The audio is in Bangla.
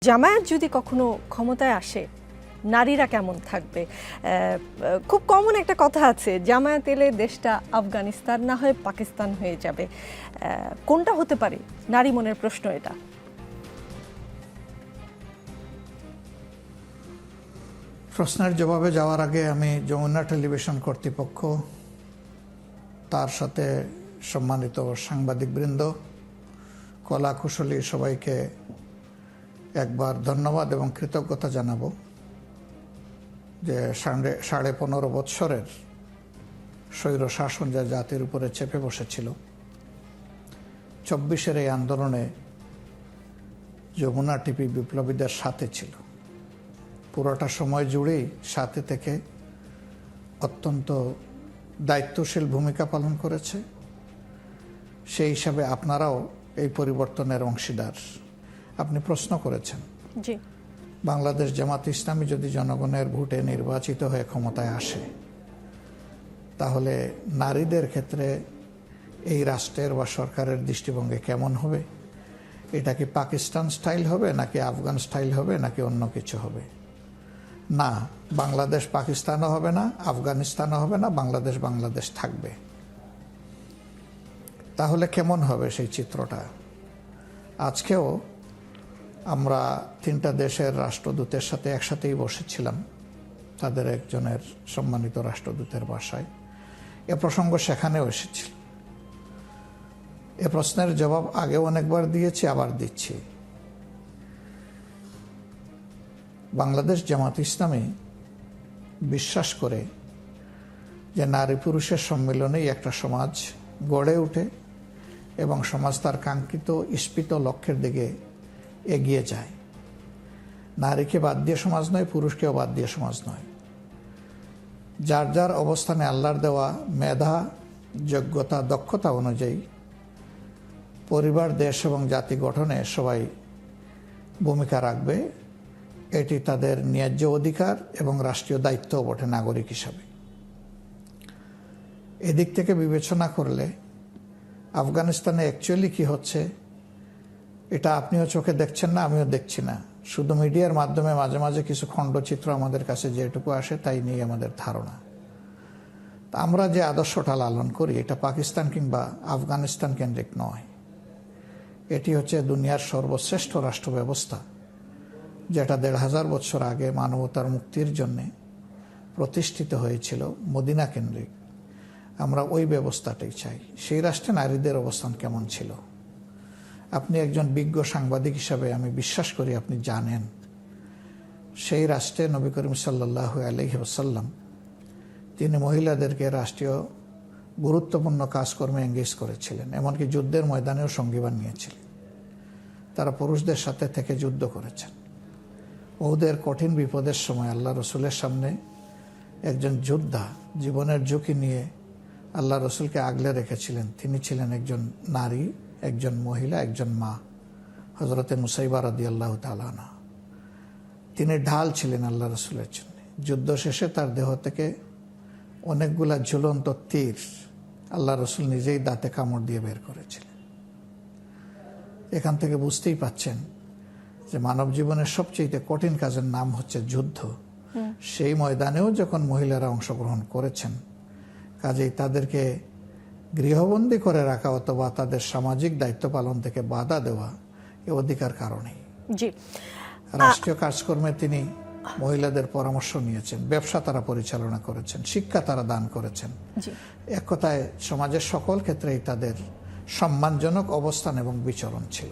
জামায়াত যদি কখনো ক্ষমতায় আসে নারীরা কেমন থাকবে? খুব কমন একটা কথা আছে, জামায়াত এলে দেশটা আফগানিস্তান না হয়ে পাকিস্তান হয়ে যাবে। কোনটা হতে পারে? নারী মনের প্রশ্ন এটা। প্রশ্নের জবাবে যাওয়ার আগে আমি যমুনা টেলিভিশন কর্তৃপক্ষ, তার সাথে সম্মানিত সাংবাদিকবৃন্দ, কলা কুশলী সবাইকে একবার ধন্যবাদ এবং কৃতজ্ঞতা জানাবো যে 15.5 বৎসরের স্বৈর শাসন যা জাতির উপরে চেপে বসেছিল, 24-এর এই আন্দোলনে যমুনা টিভি বিপ্লবীদের সাথে ছিল। পুরোটা সময় জুড়েই সাথে থেকে অত্যন্ত দায়িত্বশীল ভূমিকা পালন করেছে। সেই হিসাবে আপনারাও এই পরিবর্তনের অংশীদার। আপনি প্রশ্ন করেছেন, জি, বাংলাদেশ জামাত ইসলামী যদি জনগণের ভোটে নির্বাচিত হয়ে ক্ষমতায় আসে, তাহলে নারীদের ক্ষেত্রে এই রাষ্ট্রের বা সরকারের দৃষ্টিভঙ্গি কেমন হবে? এটা কি পাকিস্তান স্টাইল হবে, নাকি আফগান স্টাইল হবে, নাকি অন্য কিছু হবে? না, বাংলাদেশ পাকিস্তানও হবে না, আফগানিস্তানও হবে না, বাংলাদেশ বাংলাদেশ থাকবে। তাহলে কেমন হবে সেই চিত্রটা? আজকেও আমরা 3টা দেশের রাষ্ট্রদূতের সাথে একসাথেই বসেছিলাম, তাদের একজনের সম্মানিত রাষ্ট্রদূতের বাসায়। এ প্রসঙ্গ সেখানেও এসেছিল। এ প্রশ্নের জবাব আগেও অনেকবার দিয়েছি, আবার দিচ্ছি। বাংলাদেশ জামাত ইসলামী বিশ্বাস করে যে নারী পুরুষের সম্মিলনেই একটা সমাজ গড়ে ওঠে এবং সমাজ তার কাঙ্ক্ষিত ইস্পিত লক্ষ্যের দিকে এগিয়ে যায়। নারীকে বাদ দিয়ে সমাজ নয়, পুরুষকেও বাদ দিয়ে সমাজ নয়। যার যার অবস্থানে আল্লাহর দেওয়া মেধা, যোগ্যতা, দক্ষতা অনুযায়ী পরিবার, দেশ এবং জাতি গঠনে সবাই ভূমিকা রাখবে। এটি তাদের ন্যায্য অধিকার এবং রাষ্ট্রীয় দায়িত্বও বটে নাগরিক হিসাবে। এদিক থেকে বিবেচনা করলে আফগানিস্তানে অ্যাকচুয়ালি কি হচ্ছে এটা আপনিও চোখে দেখছেন না, আমিও দেখছি না। শুধু মিডিয়ার মাধ্যমে মাঝে মাঝে কিছু খণ্ডচিত্র আমাদের কাছে যেটুকু আসে তাই নিয়ে আমাদের ধারণা। আমরা যে আদর্শটা লালন করি এটা পাকিস্তান কিংবা আফগানিস্তান কেন্দ্রিক নয়। এটি হচ্ছে দুনিয়ার সর্বশ্রেষ্ঠ রাষ্ট্র ব্যবস্থা, যেটা 1500 বছর আগে মানবতার মুক্তির জন্য প্রতিষ্ঠিত হয়েছিল, মদিনা কেন্দ্রিক। আমরা ওই ব্যবস্থাটাই চাই। সেই রাষ্ট্রে নারীদের অবস্থান কেমন ছিল? আপনি একজন বিজ্ঞ সাংবাদিক হিসাবে আমি বিশ্বাস করি আপনি জানেন, সেই রাষ্ট্রে নবী করিম সাল্লাল্লাহু আলাইহি ওয়াসাল্লাম তিনি মহিলাদেরকে রাষ্ট্রীয় গুরুত্বপূর্ণ কাজকর্মে এঙ্গেজ করেছিলেন, এমনকি যুদ্ধের ময়দানেও সঙ্গীবান নিয়েছিলেন। তারা পুরুষদের সাথে থেকে যুদ্ধ করেছেন। ওদের কঠিন বিপদের সময় আল্লাহ রসুলের সামনে একজন যোদ্ধা জীবনের ঝুঁকি নিয়ে আল্লাহ রসুলকে আগলে রেখেছিলেন। তিনি ছিলেন একজন নারী, একজন মহিলা, একজন মা, হজরতে মুসাইবা রাদিয়াল্লাহু তাআলা আনহা। তিনি ঢাল ছিলেন আল্লাহ রসুলের জন্য। যুদ্ধ শেষে তার দেহ থেকে অনেকগুলা ঝুলন্ত তীর আল্লাহ রসুল নিজেই দাঁতে কামড় দিয়ে বের করেছিলেন। এখান থেকে বুঝতেই পাচ্ছেন যে মানব জীবনের সবচেয়ে কঠিন কাজের নাম হচ্ছে যুদ্ধ। সেই ময়দানেও যখন মহিলারা অংশগ্রহণ করেছেন, কাজেই তাদেরকে গৃহবন্দী করে রাখা অথবা তাদের সামাজিক দায়িত্ব পালন থেকে বাধা দেওয়া এ অধিকার কারণেই। জি, রাষ্ট্রীয় কাজকর্মে তিনি মহিলাদের পরামর্শ নিয়েছেন, ব্যবসা তারা পরিচালনা করেছেন, শিক্ষা তারা দান করেছেন। এক কথায় সমাজের সকল ক্ষেত্রেই তাদের সম্মানজনক অবস্থান এবং বিচরণ ছিল।